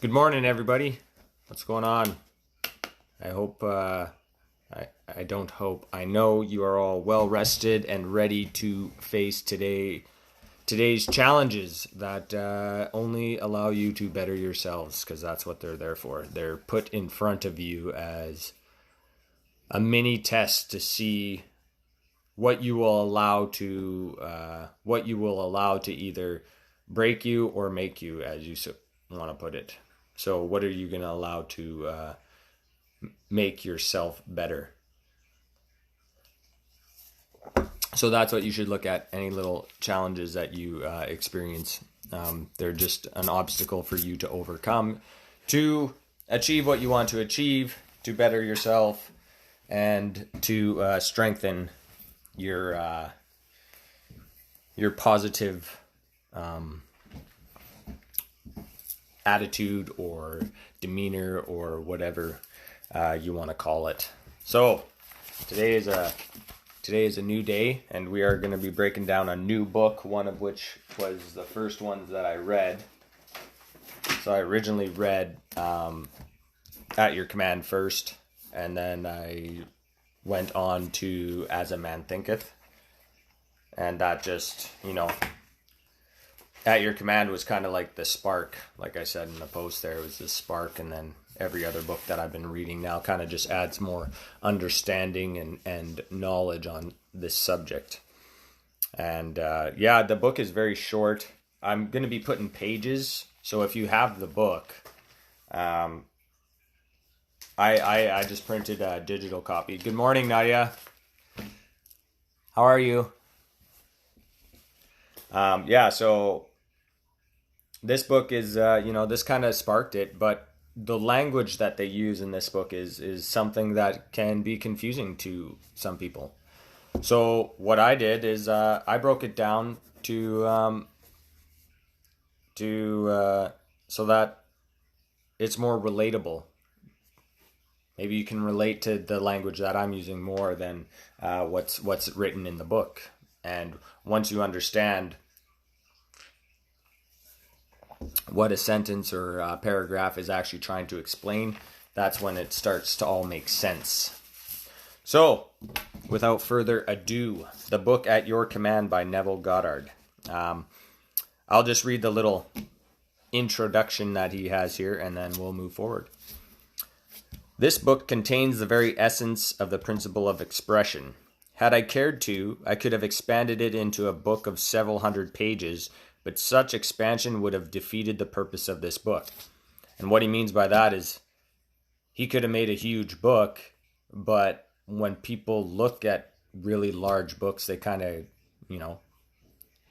Good morning, everybody. What's going on? I hope, I don't hope, I know you are all well rested and ready to face today's challenges that only allow you to better yourselves, because that's what they're there for. They're put in front of you as a mini test to see what you will allow to either break you or make you, as you want to put it. So what are you going to allow to make yourself better? So that's what you should look at. Any little challenges that you experience, they're just an obstacle for you to overcome, to achieve what you want to achieve, to better yourself, and to strengthen your positive attitude or demeanor or whatever you want to call it. So today is a new day, and we are going to be breaking down a new book, one of which was the first ones that I read. So I originally read At Your Command first, and then I went on to As a Man Thinketh, and that just, At Your Command was kind of like the spark. Like I said in the post there, it was the spark, and then every other book that I've been reading now kind of just adds more understanding and knowledge on this subject. And the book is very short. I'm going to be putting pages, so if you have the book, I just printed a digital copy. Good morning, Nadia. How are you? So this book is, this kind of sparked it, but the language that they use in this book is something that can be confusing to some people. So what I did is I broke it down to so that it's more relatable. Maybe you can relate to the language that I'm using more than what's written in the book. And once you understand what a sentence or a paragraph is actually trying to explain, that's when it starts to all make sense. So, without further ado, the book At Your Command by Neville Goddard. I'll just read the little introduction that he has here, and then we'll move forward. This book contains the very essence of the principle of expression. Had I cared to, I could have expanded it into a book of several hundred pages, but such expansion would have defeated the purpose of this book. And what he means by that is he could have made a huge book, but when people look at really large books, they kind of,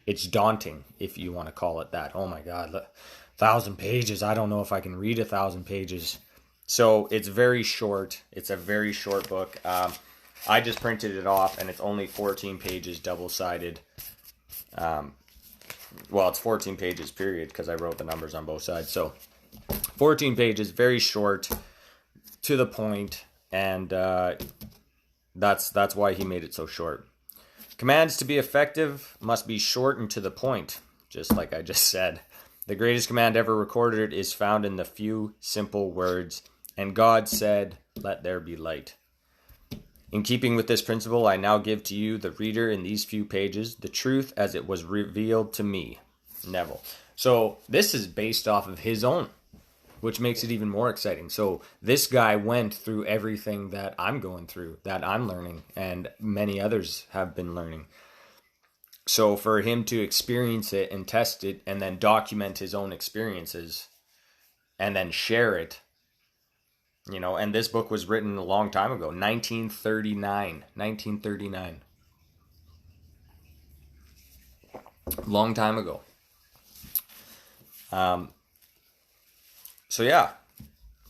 it's daunting, if you want to call it that. Oh my God, 1,000 pages. I don't know if I can read 1,000 pages. So it's very short. It's a very short book. I just printed it off, and it's only 14 pages, double-sided. It's 14 pages, period, because I wrote the numbers on both sides. So 14 pages, very short, to the point, and that's why he made it so short. Commands to be effective must be short and to the point, just like I just said. The greatest command ever recorded is found in the few simple words, and God said, "Let there be light." In keeping with this principle, I now give to you, the reader, in these few pages, the truth as it was revealed to me, Neville. So this is based off of his own, which makes it even more exciting. So this guy went through everything that I'm going through, that I'm learning, and many others have been learning. So for him to experience it and test it and then document his own experiences and then share it, and this book was written a long time ago, 1939. Long time ago.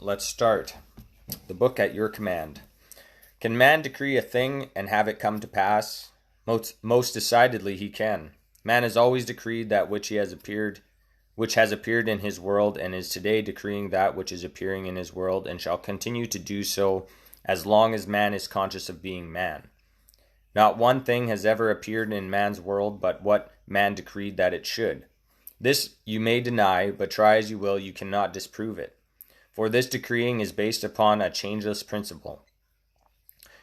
Let's start. The book At Your Command. Can man decree a thing and have it come to pass? Most decidedly he can. Man has always decreed that which has appeared in his world, and is today decreeing that which is appearing in his world, and shall continue to do so as long as man is conscious of being man. Not one thing has ever appeared in man's world but what man decreed that it should. This you may deny, but try as you will, you cannot disprove it. For this decreeing is based upon a changeless principle.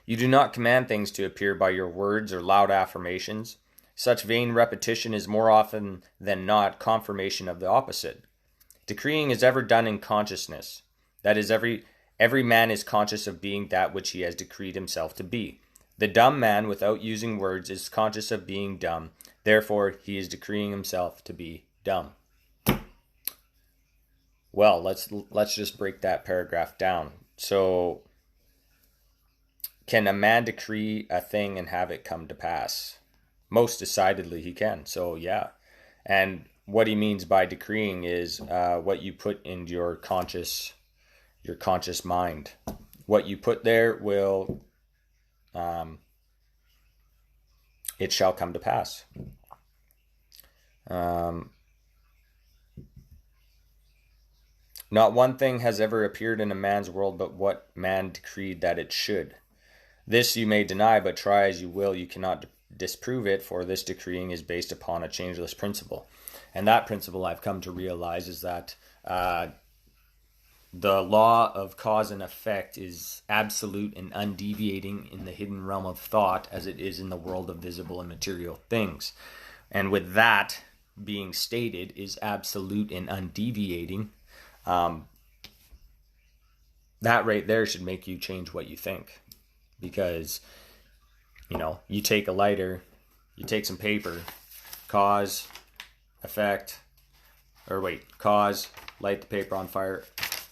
You do not command things to appear by your words or loud affirmations. Such vain repetition is more often than not confirmation of the opposite. Decreeing is ever done in consciousness. That is, every man is conscious of being that which he has decreed himself to be. The dumb man, without using words, is conscious of being dumb. Therefore, he is decreeing himself to be dumb. Well, let's just break that paragraph down. So, can a man decree a thing and have it come to pass? Most decidedly he can. So, yeah. And what he means by decreeing is what you put into your conscious mind. What you put there will, it shall come to pass. Not one thing has ever appeared in a man's world but what man decreed that it should. This you may deny, but try as you will, you cannot disprove it, for this decreeing is based upon a changeless principle. And that principle I've come to realize is that the law of cause and effect is absolute and undeviating in the hidden realm of thought as it is in the world of visible and material things. And with that being stated, is absolute and undeviating, that right there should make you change what you think. Because, you take a lighter, you take some paper, cause, light the paper on fire,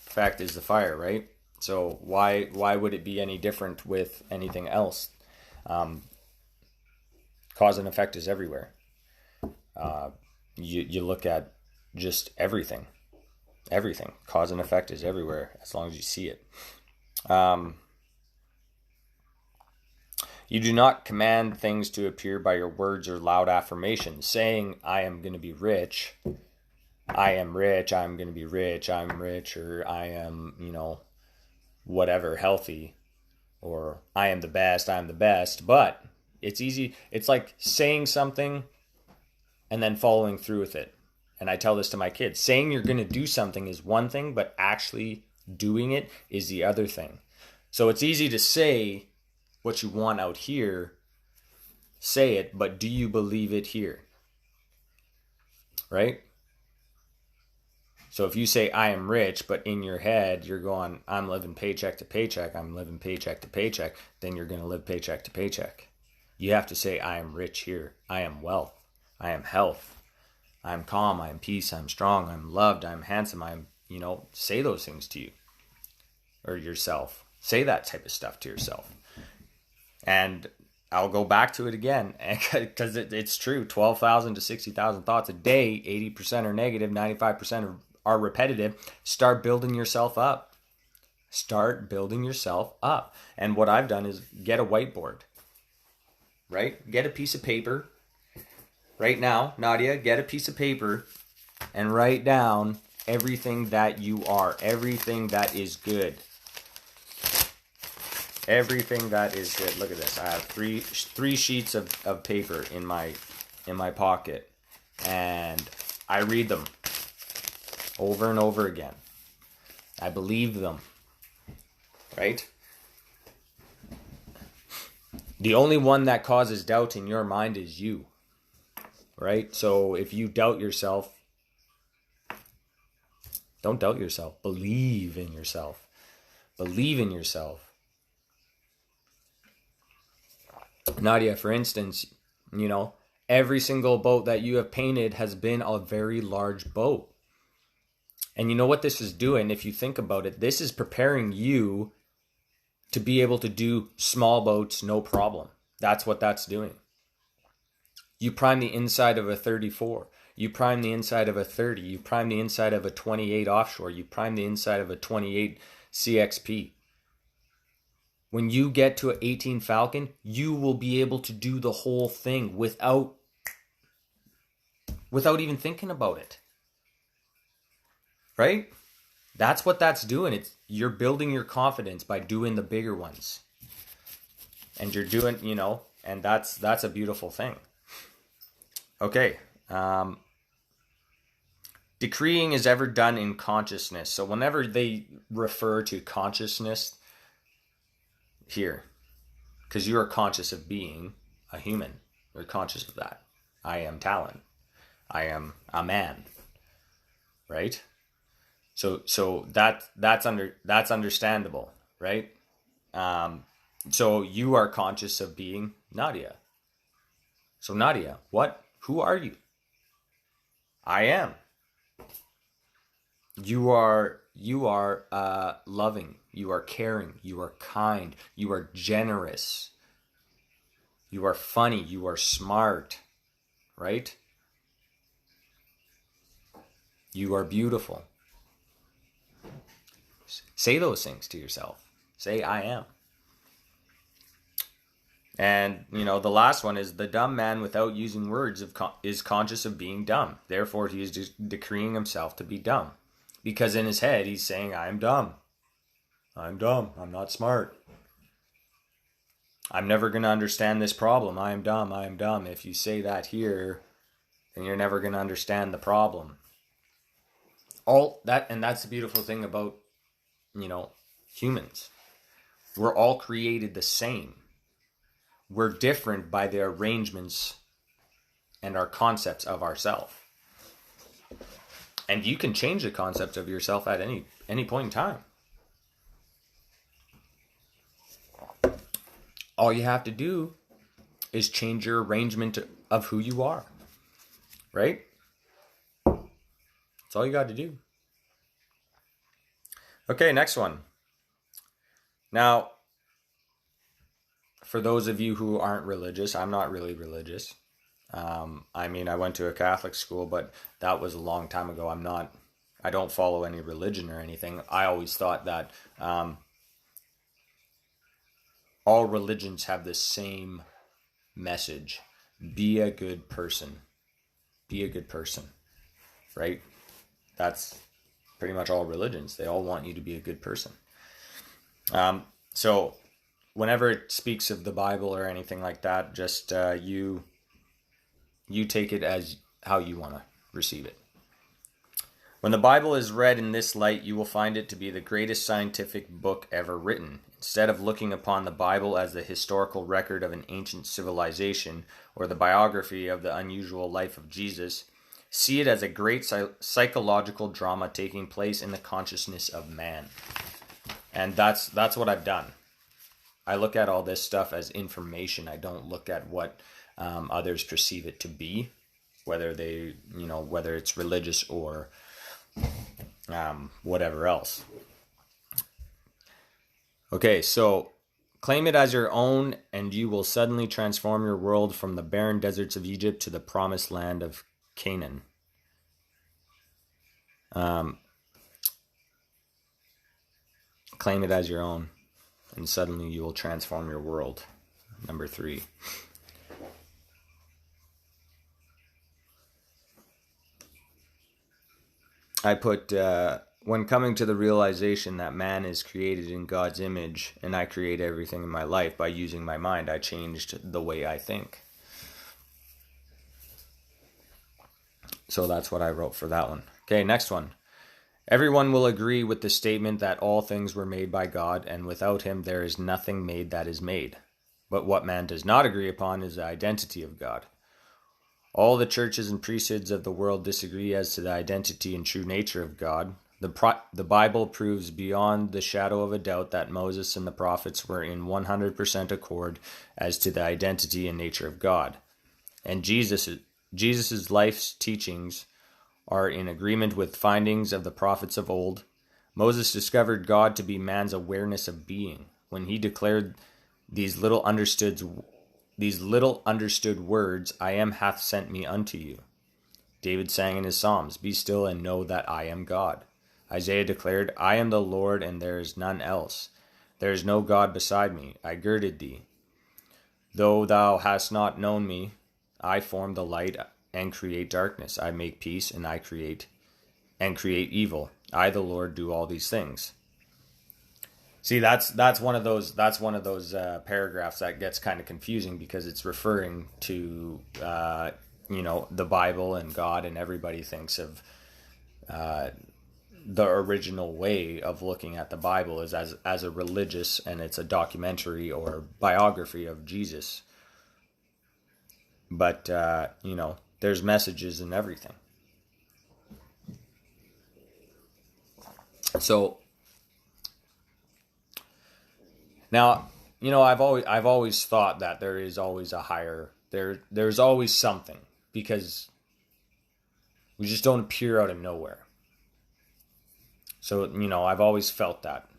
effect is the fire, right? So why would it be any different with anything else? Cause and effect is everywhere. You look at just everything. Cause and effect is everywhere as long as you see it. You do not command things to appear by your words or loud affirmations, saying, I am going to be rich. I am rich, I'm going to be rich, I'm rich, or I am, whatever, healthy, or I am the best, I'm the best. But it's easy. It's like saying something and then following through with it. And I tell this to my kids. Saying you're going to do something is one thing, but actually doing it is the other thing. So it's easy to say what you want out here, say it, but do you believe it here? Right? So if you say, I am rich, but in your head, you're going, I'm living paycheck to paycheck, I'm living paycheck to paycheck, then you're going to live paycheck to paycheck. You have to say, I am rich here. I am wealth. I am health. I am calm. I am peace. I am strong. I am loved. I am handsome. I am, say those things to you or yourself. Say that type of stuff to yourself. And I'll go back to it again because it's true. 12,000 to 60,000 thoughts a day, 80% are negative, 95% are repetitive. Start building yourself up. Start building yourself up. And what I've done is get a whiteboard, right? Get a piece of paper. Right now, Nadia, get a piece of paper and write down everything that you are, everything that is good. Everything that is good. Look at this. I have three sheets of paper in my pocket, and I read them over and over again. I believe them. Right? The only one that causes doubt in your mind is you. Right? So if you doubt yourself, don't doubt yourself. Believe in yourself. Believe in yourself. Nadia, for instance, every single boat that you have painted has been a very large boat. And you know what this is doing? If you think about it, this is preparing you to be able to do small boats, no problem. That's what that's doing. You prime the inside of a 34. You prime the inside of a 30. You prime the inside of a 28 offshore. You prime the inside of a 28 CXP. When you get to an 18 Falcon, you will be able to do the whole thing without even thinking about it. Right? That's what that's doing. You're building your confidence by doing the bigger ones. And you're doing, and that's a beautiful thing. Okay. decreeing is ever done in consciousness. So whenever they refer to consciousness here, because you are conscious of being a human, you're conscious of that. I am Talon. I am a man, right? So that's understandable, right? So you are conscious of being Nadia. So Nadia, who are you? I am. You are loving. You are caring. You are kind. You are generous. You are funny. You are smart, right? You are beautiful. Say those things to yourself. Say, I am. And, the last one is the dumb man without using words is conscious of being dumb. Therefore, he is decreeing himself to be dumb. Because in his head, he's saying, I am dumb. I'm dumb. I'm not smart. I'm never going to understand this problem. I am dumb. I am dumb. If you say that here, then you're never going to understand the problem. That's the beautiful thing about, humans. We're all created the same. We're different by the arrangements and our concepts of ourselves. And you can change the concept of yourself at any point in time. All you have to do is change your arrangement of who you are. Right? That's all you got to do. Okay, next one. Now, for those of you who aren't religious, I'm not really religious. I went to a Catholic school, but that was a long time ago. I don't follow any religion or anything. I always thought that all religions have the same message. Be a good person. Be a good person. Right? That's pretty much all religions. They all want you to be a good person. So whenever it speaks of the Bible or anything like that, just you take it as how you want to receive it. When the Bible is read in this light, you will find it to be the greatest scientific book ever written. Instead of looking upon the Bible as the historical record of an ancient civilization or the biography of the unusual life of Jesus, see it as a great psychological drama taking place in the consciousness of man. And that's what I've done. I look at all this stuff as information. I don't look at what others perceive it to be, whether it's religious or whatever else. Okay, so claim it as your own, and you will suddenly transform your world from the barren deserts of Egypt to the promised land of Canaan. Claim it as your own, and suddenly you will transform your world. Number 3. I put, when coming to the realization that man is created in God's image, and I create everything in my life by using my mind, I changed the way I think. So that's what I wrote for that one. Okay, next one. Everyone will agree with the statement that all things were made by God, and without him there is nothing made that is made. But what man does not agree upon is the identity of God. All the churches and priesthoods of the world disagree as to the identity and true nature of God. The Bible proves beyond the shadow of a doubt that Moses and the prophets were in 100% accord as to the identity and nature of God. And Jesus' life's teachings are in agreement with findings of the prophets of old. Moses discovered God to be man's awareness of being when he declared these little understood words, I am hath sent me unto you. David sang in his Psalms, be still and know that I am God. Isaiah declared, I am the Lord and there is none else. There is no God beside me. I girded thee. Though thou hast not known me, I form the light and create darkness. I make peace and I create evil. I, the Lord, do all these things. See, that's one of those paragraphs that gets kind of confusing because it's referring to the Bible and God, and everybody thinks of the original way of looking at the Bible is as a religious, and it's a documentary or biography of Jesus. But, there's messages in everything. So, now, I've always thought that there is always a higher, there's always something, because we just don't appear out of nowhere. So, I've always felt that.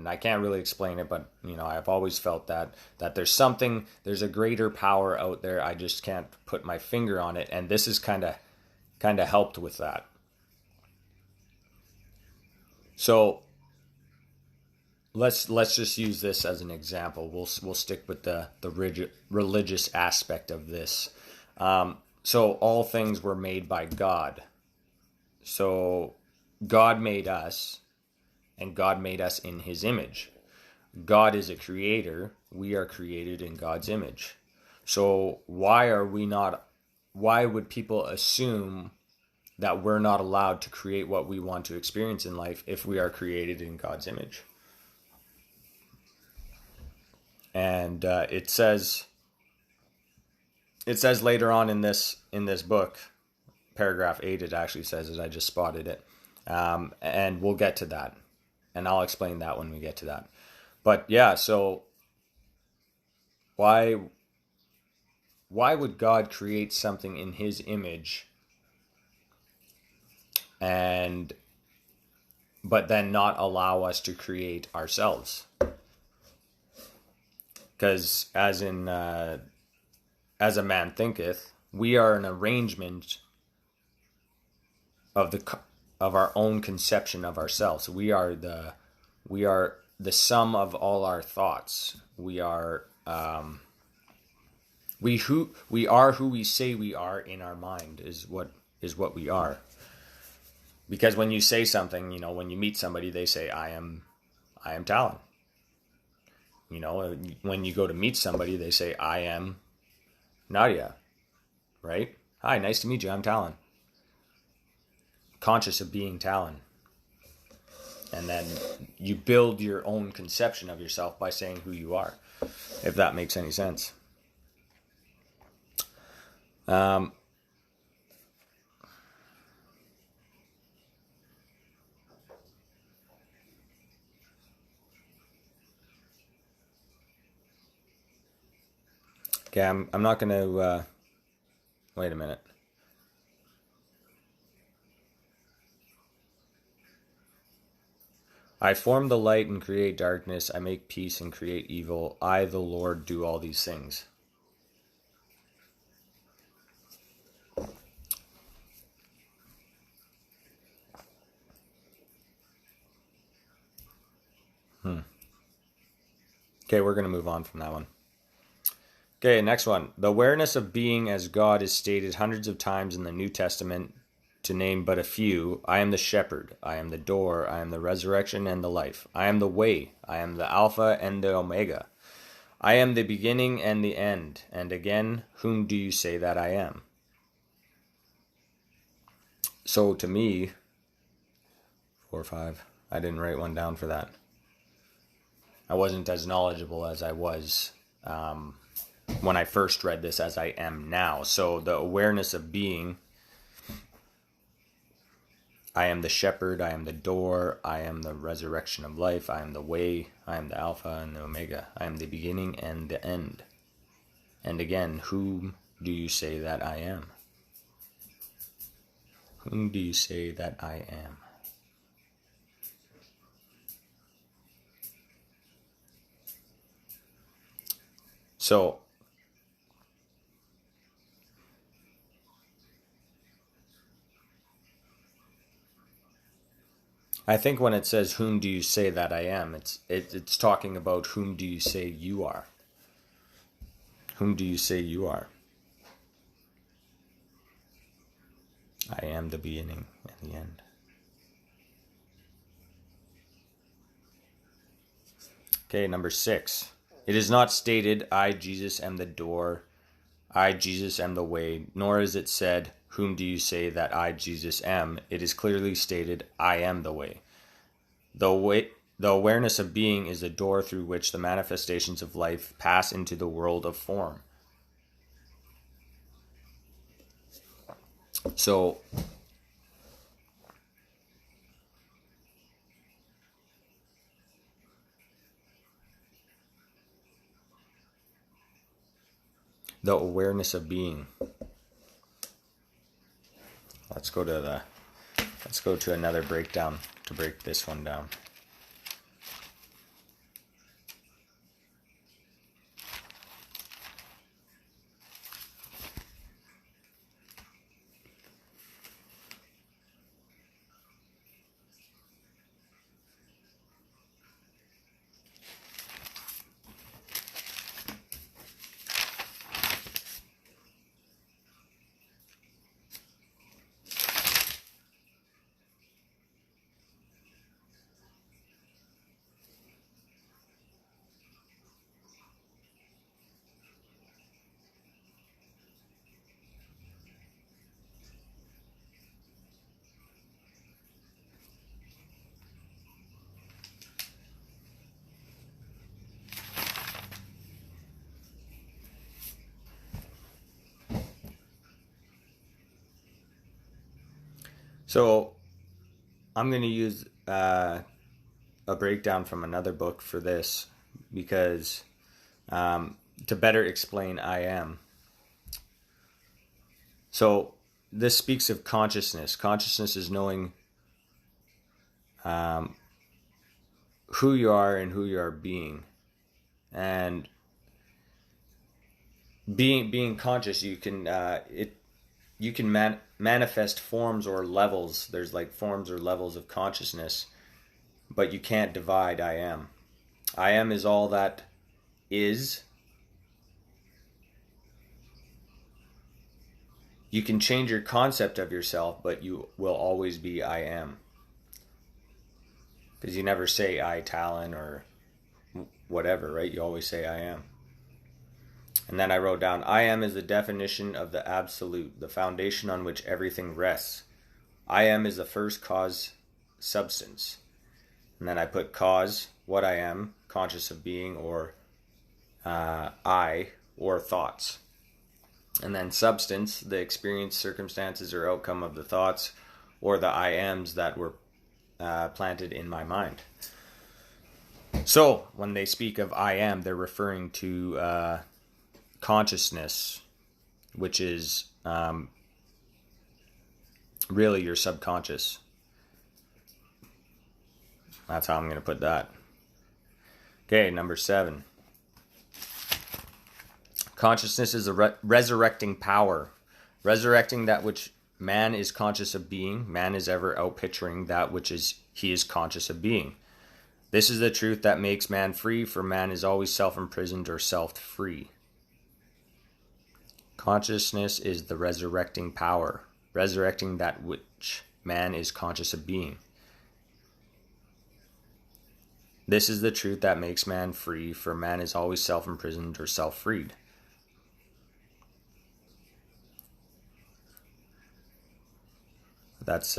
I can't really explain it, but, I've always felt that there's a greater power out there. I just can't put my finger on it. And this is kind of helped with that. So let's just use this as an example. We'll stick with the religious aspect of this. So all things were made by God. So God made us, and God made us in his image. God is a creator. We are created in God's image. So why would people assume that we're not allowed to create what we want to experience in life if we are created in God's image? And it says later on in this book, paragraph 8, it actually says it. I just spotted it. And we'll get to that. And I'll explain that when we get to that. But yeah, so why would God create something in his image but then not allow us to create ourselves? Because as a man thinketh, we are an arrangement of our own conception of ourselves. We are the sum of all our thoughts. We are who we say we are in our mind is what we are. Because when you say something, when you meet somebody, they say, I am Talon. When you go to meet somebody, they say, I am Nadia, right? Hi, nice to meet you. I'm Talon. Conscious of being Talon. And then you build your own conception of yourself by saying who you are, if that makes any sense. Okay, I'm not going to... wait a minute. I form the light and create darkness. I make peace and create evil. I, the Lord, do all these things. Okay, we're going to move on from that one. Okay, next one. The awareness of being as God is stated hundreds of times in the New Testament. To name but a few, I am the shepherd, I am the door, I am the resurrection and the life. I am the way, I am the Alpha and the Omega. I am the beginning and the end. And again, whom do you say that I am? So to me, 4 or 5, I didn't write one down for that. I wasn't as knowledgeable as I was when I first read this as I am now. So the awareness of being... I am the shepherd, I am the door, I am the resurrection of life, I am the way, I am the Alpha and the Omega, I am the beginning and the end. And again, whom do you say that I am? Whom do you say that I am? So, I think when it says, whom do you say that I am, it's talking about whom do you say you are. Whom do you say you are? I am the beginning and the end. Okay, number 6. It is not stated, I, Jesus, am the door, I, Jesus, am the way, nor is it said, whom do you say that I, Jesus, am? It is clearly stated, I am the way. The awareness of being is the door through which the manifestations of life pass into the world of form. So, the awareness of being. Let's go to another breakdown to break this one down. So I'm going to use a breakdown from another book for this because to better explain I am. So this speaks of consciousness. Consciousness is knowing who you are and who you are being. And being conscious, you can manifest forms or levels. There's like forms or levels of consciousness, but you can't divide I am. I am is all that is. You can change your concept of yourself, but you will always be I am. Because you never say I Talon or whatever, right? You always say I am. And then I wrote down, I am is the definition of the absolute, the foundation on which everything rests. I am is the first cause substance. And then I put cause, what I am, conscious of being, or I, or thoughts. And then substance, the experience, circumstances, or outcome of the thoughts, or the I ams that were planted in my mind. So, when they speak of I am, they're referring to consciousness, which is really your subconscious. That's how I'm going to put that. Okay, number 7. Consciousness is a resurrecting power. Resurrecting that which man is conscious of being. Man is ever outpicturing that which he is conscious of being. This is the truth that makes man free, for man is always self-imprisoned or self-free. Consciousness is the resurrecting power, resurrecting that which man is conscious of being. This is the truth that makes man free, for man is always self-imprisoned or self-freed. That's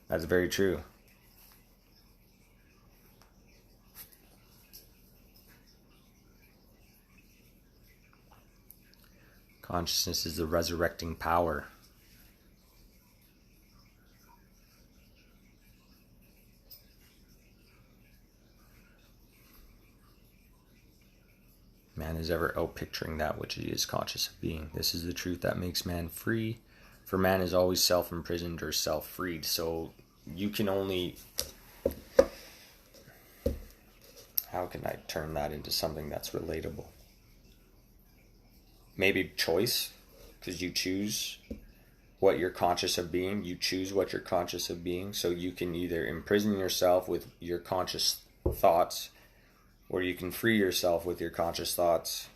very true. Consciousness is the resurrecting power. Man is ever outpicturing that which he is conscious of being. This is the truth that makes man free, for man is always self-imprisoned or self-freed. So you can only... How can I turn that into something that's relatable? Maybe choice, because you choose what you're conscious of being. You choose what you're conscious of being. So you can either imprison yourself with your conscious thoughts, or you can free yourself with your conscious thoughts.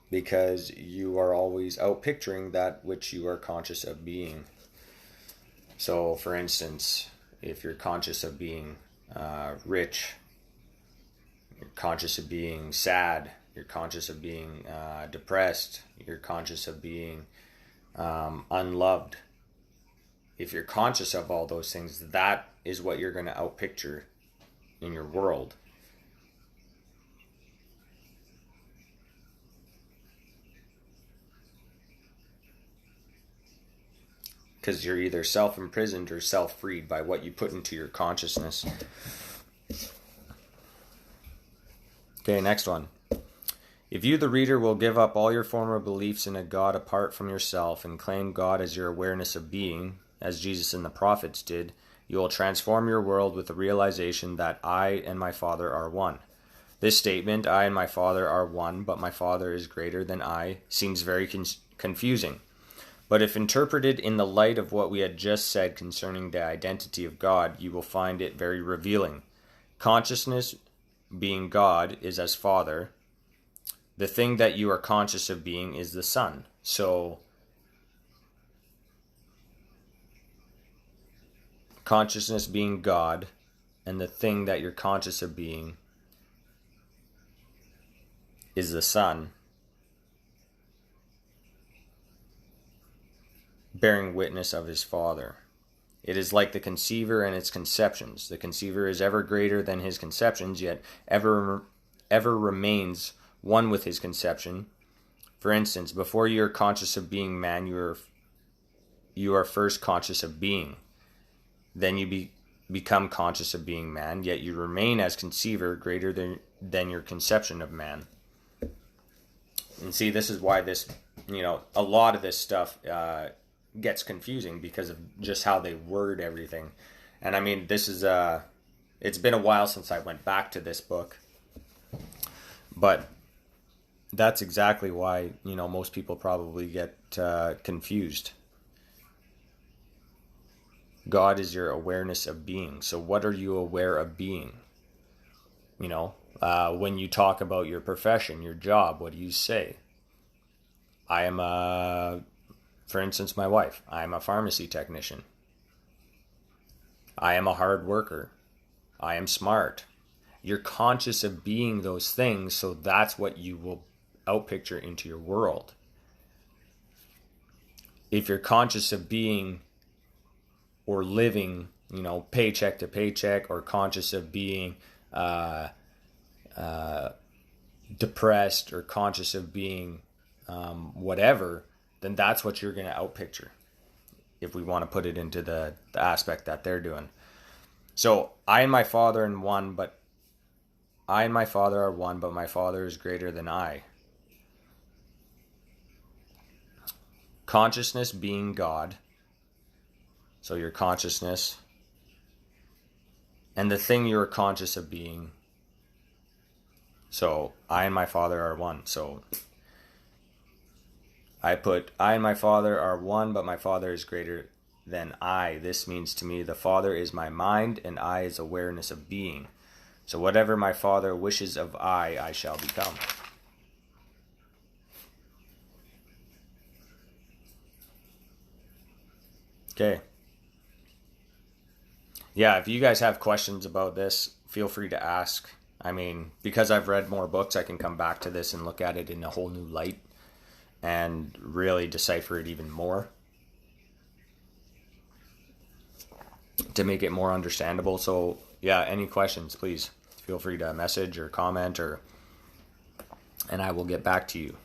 Because you are always outpicturing that which you are conscious of being. So, for instance, if you're conscious of being rich, you're conscious of being sad, You're conscious of being depressed. You're conscious of being unloved. If you're conscious of all those things, that is what you're going to outpicture in your world. Because you're either self-imprisoned or self-freed by what you put into your consciousness. Okay, next one. If you, the reader, will give up all your former beliefs in a God apart from yourself and claim God as your awareness of being, as Jesus and the prophets did, you will transform your world with the realization that I and my Father are one. This statement, I and my Father are one, but my Father is greater than I, seems very confusing. But if interpreted in the light of what we had just said concerning the identity of God, you will find it very revealing. Consciousness, being God, is as Father. The thing that you are conscious of being is the Son. So, consciousness being God, and the thing that you're conscious of being is the Son, bearing witness of his Father. It is like the conceiver and its conceptions. The conceiver is ever greater than his conceptions, yet ever remains one with his conception. For instance, before you are conscious of being man, you are first conscious of being. Then you become conscious of being man, yet you remain as conceiver greater than your conception of man. And see, this is why this, a lot of this stuff gets confusing because of just how they word everything. And I mean, this is it's been a while since I went back to this book, but that's exactly why most people probably get confused. God is your awareness of being. So what are you aware of being? When you talk about your profession, your job, what do you say? I am for instance, my wife, I am a pharmacy technician. I am a hard worker. I am smart. You're conscious of being those things, so that's what you will outpicture into your world. If you're conscious of being or living, paycheck to paycheck, or conscious of being depressed, or conscious of being whatever, then that's what you're going to outpicture, if we want to put it into the aspect that they're doing. So I and my Father are one, but my Father is greater than I. Consciousness being God. So your consciousness and the thing you're conscious of being. So I and my Father are one. So I and my Father are one, but my Father is greater than I. This means to me the Father is my mind and I is awareness of being. So whatever my Father wishes of I shall become. Okay. Yeah, if you guys have questions about this, feel free to ask. I mean, because I've read more books, I can come back to this and look at it in a whole new light and really decipher it even more to make it more understandable. So yeah, any questions, please feel free to message or comment, and I will get back to you.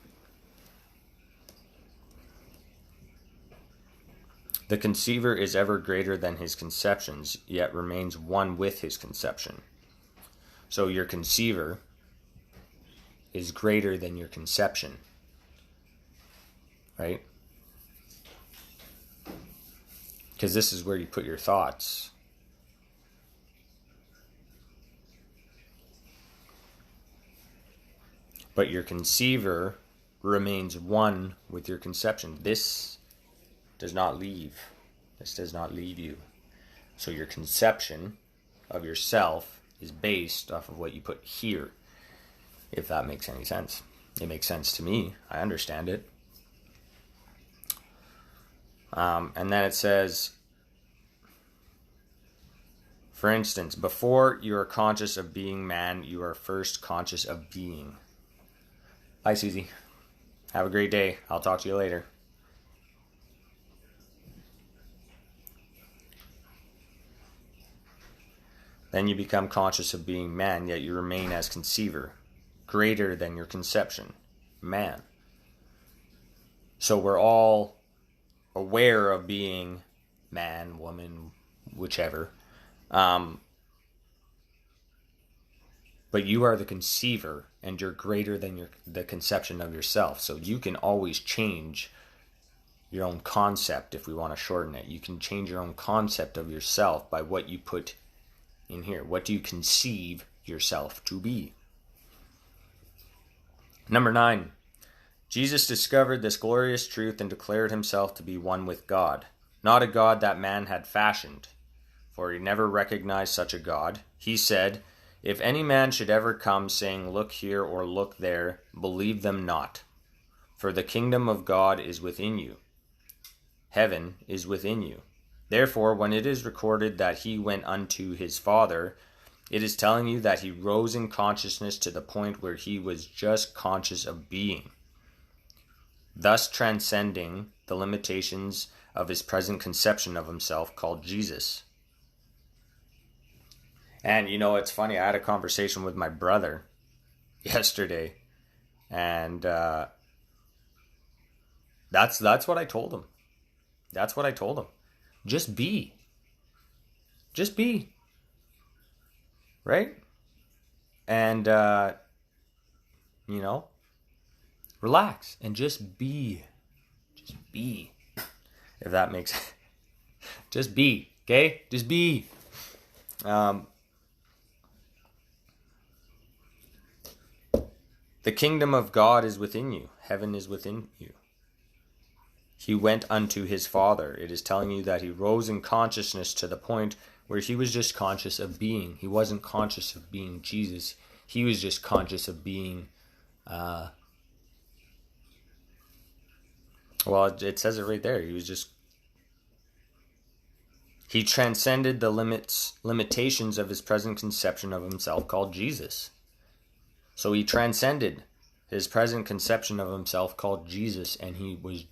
The conceiver is ever greater than his conceptions, yet remains one with his conception. So your conceiver is greater than your conception. Right? Because this is where you put your thoughts. But your conceiver remains one with your conception. This does not leave. This does not leave you. So your conception of yourself is based off of what you put here. If that makes any sense. It makes sense to me. I understand it. And then it says, for instance, before you are conscious of being man, you are first conscious of being. Hi, Susie. Have a great day. I'll talk to you later. Then you become conscious of being man, yet you remain as conceiver, greater than your conception, man. So we're all aware of being man, woman, whichever. But you are the conceiver, and you're greater than the conception of yourself. So you can always change your own concept if we want to shorten it. You can change your own concept of yourself by what you put in here. What do you conceive yourself to be? Number 9. Jesus discovered this glorious truth and declared himself to be one with God, not a God that man had fashioned, for he never recognized such a God. He said, "If any man should ever come saying, 'Look here,' or 'Look there,' believe them not. For the kingdom of God is within you. Heaven is within you. Therefore, when it is recorded that he went unto his Father, it is telling you that he rose in consciousness to the point where he was just conscious of being, thus transcending the limitations of his present conception of himself called Jesus." And it's funny, I had a conversation with my brother yesterday, and that's what I told him. That's what I told him. Just be. Just be. Right? And, relax and just be. Just be. If that makes sense. Just be. Okay? Just be. The kingdom of God is within you. Heaven is within you. He went unto his Father. It is telling you that he rose in consciousness to the point where he was just conscious of being. He wasn't conscious of being Jesus. He was just conscious of being, it says it right there. He transcended the limitations of his present conception of himself called Jesus. So he transcended his present conception of himself called Jesus, and he was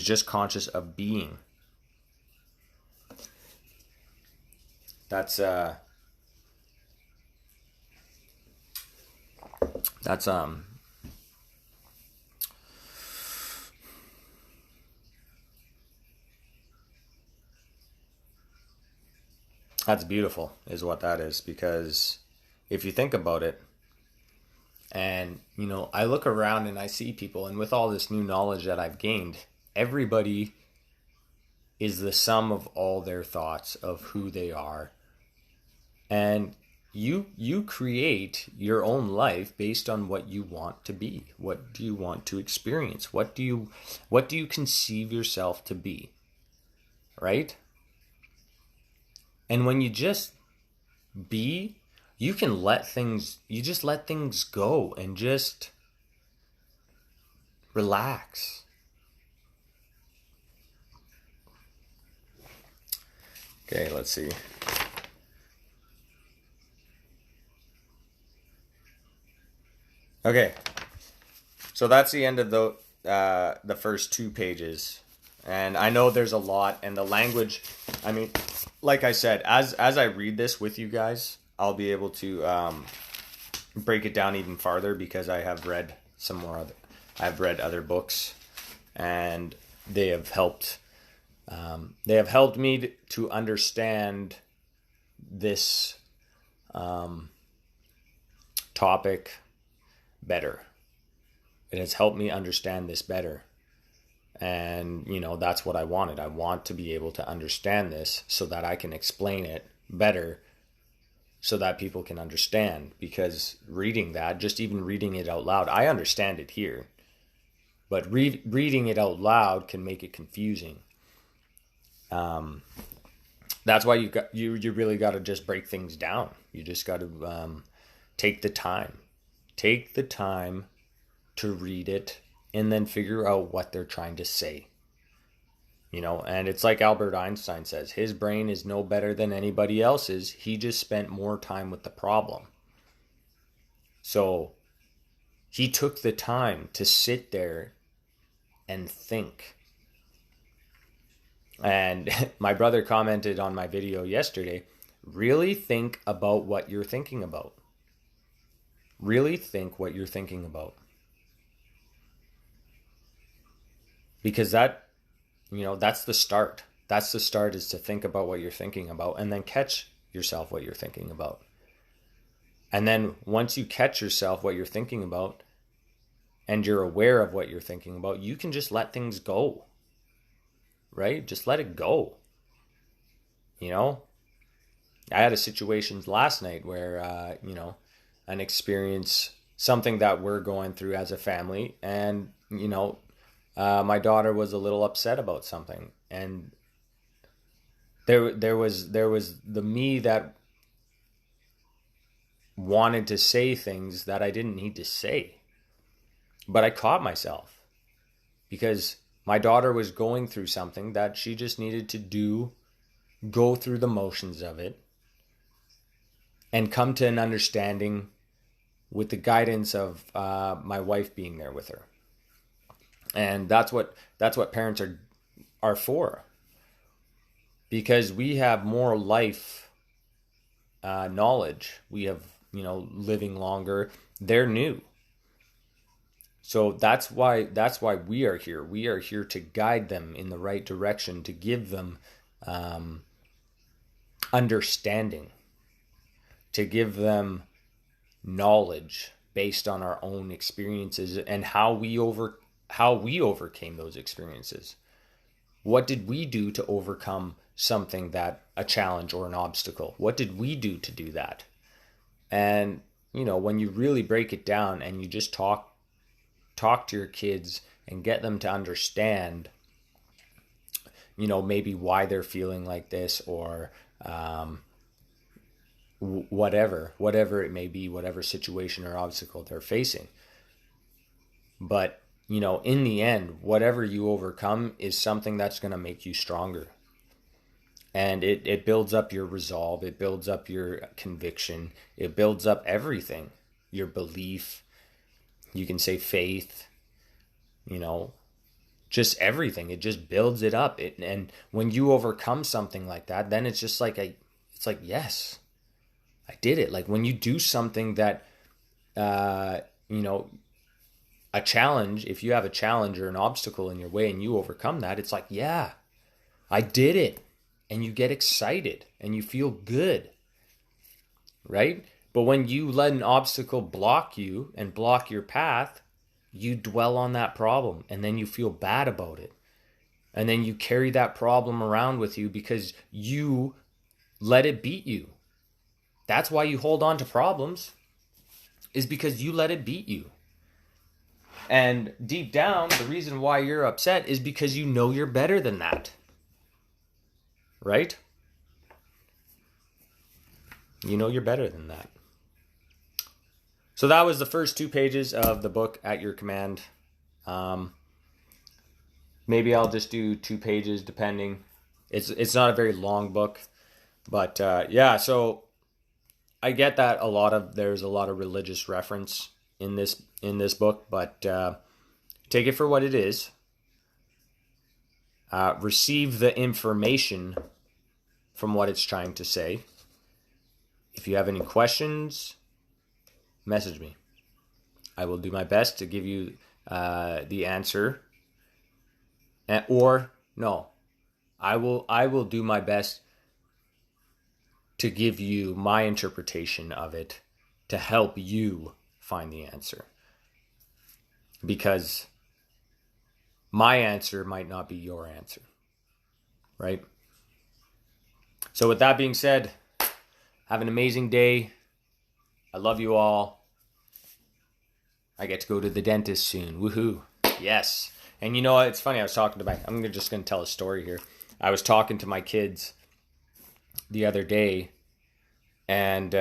just conscious of being. That's beautiful, is what that is, because if you think about it, and I look around and I see people, and with all this new knowledge that I've gained, everybody is the sum of all their thoughts of who they are. And you create your own life based on what you want to be. What do you want to experience? What do you conceive yourself to be? Right? And when you just be, you can let things go and just relax. Okay, let's see. Okay, so that's the end of the first 2 pages, and I know there's a lot, and the language. I mean, like I said, as I read this with you guys, I'll be able to break it down even farther, because I have read I've read other books, and they have helped. They have helped me to understand this topic better. It has helped me understand this better. And, that's what I wanted. I want to be able to understand this so that I can explain it better so that people can understand. Because reading that, just even reading it out loud, I understand it here. But reading it out loud can make it confusing. That's why you really got to just break things down. You just got to take the time. Take the time to read it and then figure out what they're trying to say. And it's like Albert Einstein says, his brain is no better than anybody else's. He just spent more time with the problem. So he took the time to sit there and think. And my brother commented on my video yesterday, really think about what you're thinking about. Really think what you're thinking about. Because that's the start. That's the start, is to think about what you're thinking about, and then catch yourself what you're thinking about. And then once you catch yourself what you're thinking about, and you're aware of what you're thinking about, you can just let things go. Right? Just let it go. I had a situation last night where, an experience, something that we're going through as a family, and, my daughter was a little upset about something, and there was the me that wanted to say things that I didn't need to say, but I caught myself because my daughter was going through something that she just needed to go through the motions of it, and come to an understanding with the guidance of my wife being there with her. And that's what parents are for, because we have more life knowledge. We have, living longer. They're new. So that's why we are here. We are here to guide them in the right direction, to give them understanding, to give them knowledge based on our own experiences and how we overcame those experiences. What did we do to overcome something, that a challenge or an obstacle? What did we do to do that? And when you really break it down and you just talk to your kids and get them to understand, maybe why they're feeling like this, or whatever it may be, whatever situation or obstacle they're facing. But, in the end, whatever you overcome is something that's going to make you stronger. And it builds up your resolve. It builds up your conviction. It builds up everything. Your belief. You can say faith. Just everything. It just builds it up. And when you overcome something like that, then it's just like yes, I did it. Like when you do something that, a challenge, if you have a challenge or an obstacle in your way and you overcome that, it's like, yeah, I did it. And you get excited and you feel good, right? But when you let an obstacle block you and block your path, you dwell on that problem and then you feel bad about it. And then you carry that problem around with you because you let it beat you. That's why you hold on to problems, is because you let it beat you. And deep down, the reason why you're upset is because you know you're better than that. Right? You know you're better than that. So that was the first 2 pages of the book, At Your Command. Maybe I'll just do 2 pages depending. It's not a very long book. But so I get that there's a lot of religious reference in this book, but take it for what it is. Receive the information from what it's trying to say. If you have any questions, message me. I will do my best to give you the answer. I will do my best to give you my interpretation of it to help you find the answer. Because my answer might not be your answer, right? So with that being said, have an amazing day. I love you all. I get to go to the dentist soon. Woohoo. Yes. And you know what? It's funny. I'm just going to tell a story here. I was talking to my kids the other day, and,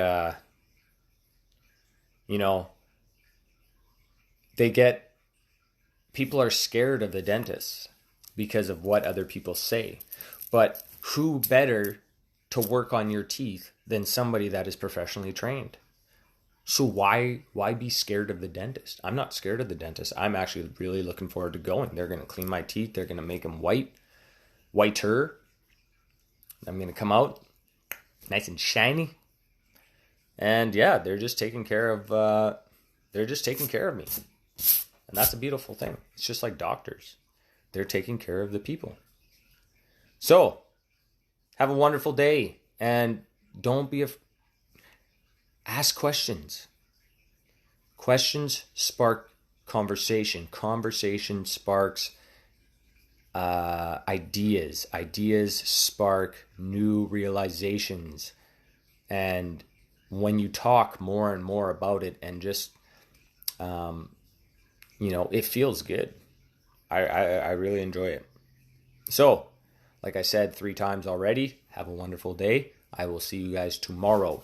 people are scared of the dentist because of what other people say. But who better to work on your teeth than somebody that is professionally trained? So why be scared of the dentist? I'm not scared of the dentist. I'm actually really looking forward to going. They're going to clean my teeth. They're going to make them whiter. I'm going to come out nice and shiny. And yeah, they're just taking care of me. And that's a beautiful thing. It's just like doctors. They're taking care of the people. So, have a wonderful day. And don't be ask questions. Questions spark conversation. Conversation sparks ideas. Ideas spark new realizations. And when you talk more and more about it and just, it feels good. I really enjoy it. So, like I said 3 times already, have a wonderful day. I will see you guys tomorrow.